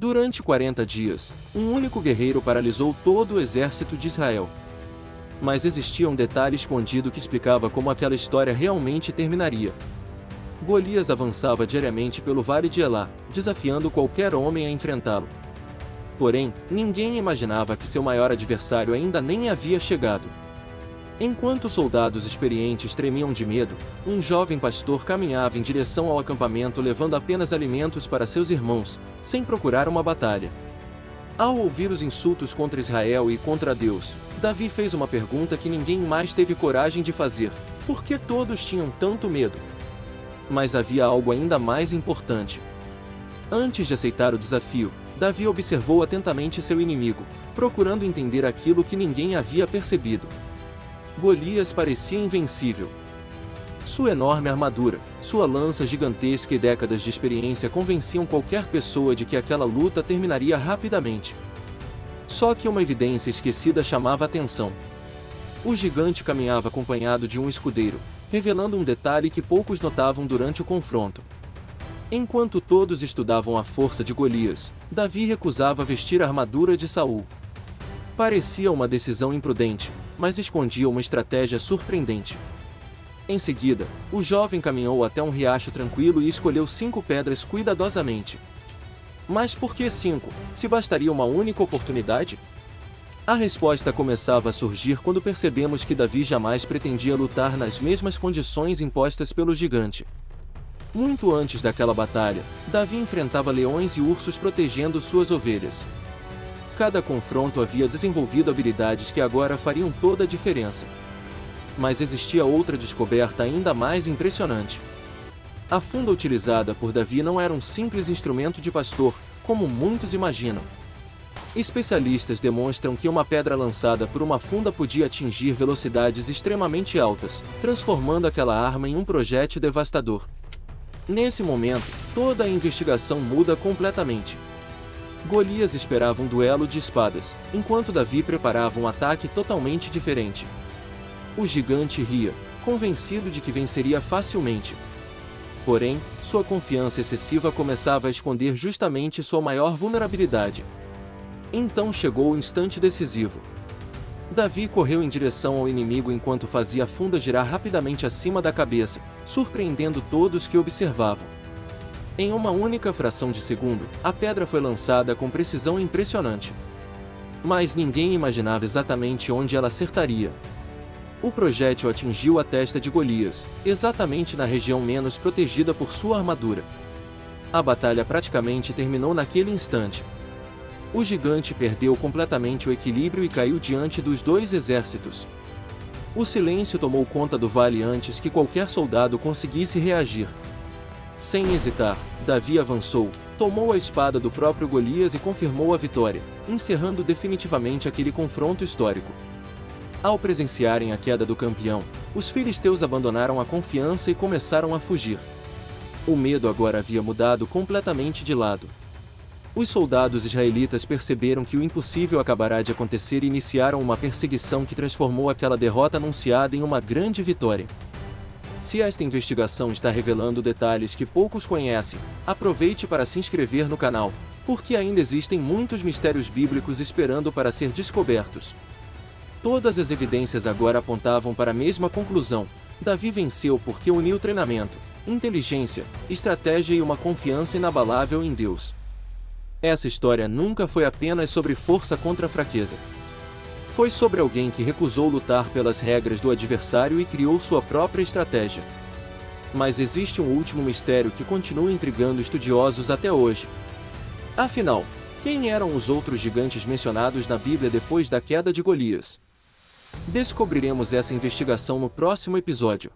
Durante 40 dias, um único guerreiro paralisou todo o exército de Israel. Mas existia um detalhe escondido que explicava como aquela história realmente terminaria. Golias avançava diariamente pelo vale de Elá, desafiando qualquer homem a enfrentá-lo. Porém, ninguém imaginava que seu maior adversário ainda nem havia chegado. Enquanto soldados experientes tremiam de medo, um jovem pastor caminhava em direção ao acampamento levando apenas alimentos para seus irmãos, sem procurar uma batalha. Ao ouvir os insultos contra Israel e contra Deus, Davi fez uma pergunta que ninguém mais teve coragem de fazer: por que todos tinham tanto medo? Mas havia algo ainda mais importante. Antes de aceitar o desafio, Davi observou atentamente seu inimigo, procurando entender aquilo que ninguém havia percebido. Golias parecia invencível. Sua enorme armadura, sua lança gigantesca e décadas de experiência convenciam qualquer pessoa de que aquela luta terminaria rapidamente. Só que uma evidência esquecida chamava a atenção. O gigante caminhava acompanhado de um escudeiro, revelando um detalhe que poucos notavam durante o confronto. Enquanto todos estudavam a força de Golias, Davi recusava vestir a armadura de Saul. Parecia uma decisão imprudente, mas escondia uma estratégia surpreendente. Em seguida, o jovem caminhou até um riacho tranquilo e escolheu 5 pedras cuidadosamente. Mas por que 5, se bastaria uma única oportunidade? A resposta começava a surgir quando percebemos que Davi jamais pretendia lutar nas mesmas condições impostas pelo gigante. Muito antes daquela batalha, Davi enfrentava leões e ursos protegendo suas ovelhas. Cada confronto havia desenvolvido habilidades que agora fariam toda a diferença. Mas existia outra descoberta ainda mais impressionante. A funda utilizada por Davi não era um simples instrumento de pastor, como muitos imaginam. Especialistas demonstram que uma pedra lançada por uma funda podia atingir velocidades extremamente altas, transformando aquela arma em um projétil devastador. Nesse momento, toda a investigação muda completamente. Golias esperava um duelo de espadas, enquanto Davi preparava um ataque totalmente diferente. O gigante ria, convencido de que venceria facilmente. Porém, sua confiança excessiva começava a esconder justamente sua maior vulnerabilidade. Então chegou o instante decisivo. Davi correu em direção ao inimigo enquanto fazia a funda girar rapidamente acima da cabeça, surpreendendo todos que observavam. Em uma única fração de segundo, a pedra foi lançada com precisão impressionante. Mas ninguém imaginava exatamente onde ela acertaria. O projétil atingiu a testa de Golias, exatamente na região menos protegida por sua armadura. A batalha praticamente terminou naquele instante. O gigante perdeu completamente o equilíbrio e caiu diante dos 2 exércitos. O silêncio tomou conta do vale antes que qualquer soldado conseguisse reagir. Sem hesitar, Davi avançou, tomou a espada do próprio Golias e confirmou a vitória, encerrando definitivamente aquele confronto histórico. Ao presenciarem a queda do campeão, os filisteus abandonaram a confiança e começaram a fugir. O medo agora havia mudado completamente de lado. Os soldados israelitas perceberam que o impossível acabará de acontecer e iniciaram uma perseguição que transformou aquela derrota anunciada em uma grande vitória. Se esta investigação está revelando detalhes que poucos conhecem, aproveite para se inscrever no canal, porque ainda existem muitos mistérios bíblicos esperando para ser descobertos. Todas as evidências agora apontavam para a mesma conclusão: Davi venceu porque uniu treinamento, inteligência, estratégia e uma confiança inabalável em Deus. Essa história nunca foi apenas sobre força contra fraqueza. Foi sobre alguém que recusou lutar pelas regras do adversário e criou sua própria estratégia. Mas existe um último mistério que continua intrigando estudiosos até hoje. Afinal, quem eram os outros gigantes mencionados na Bíblia depois da queda de Golias? Descobriremos essa investigação no próximo episódio.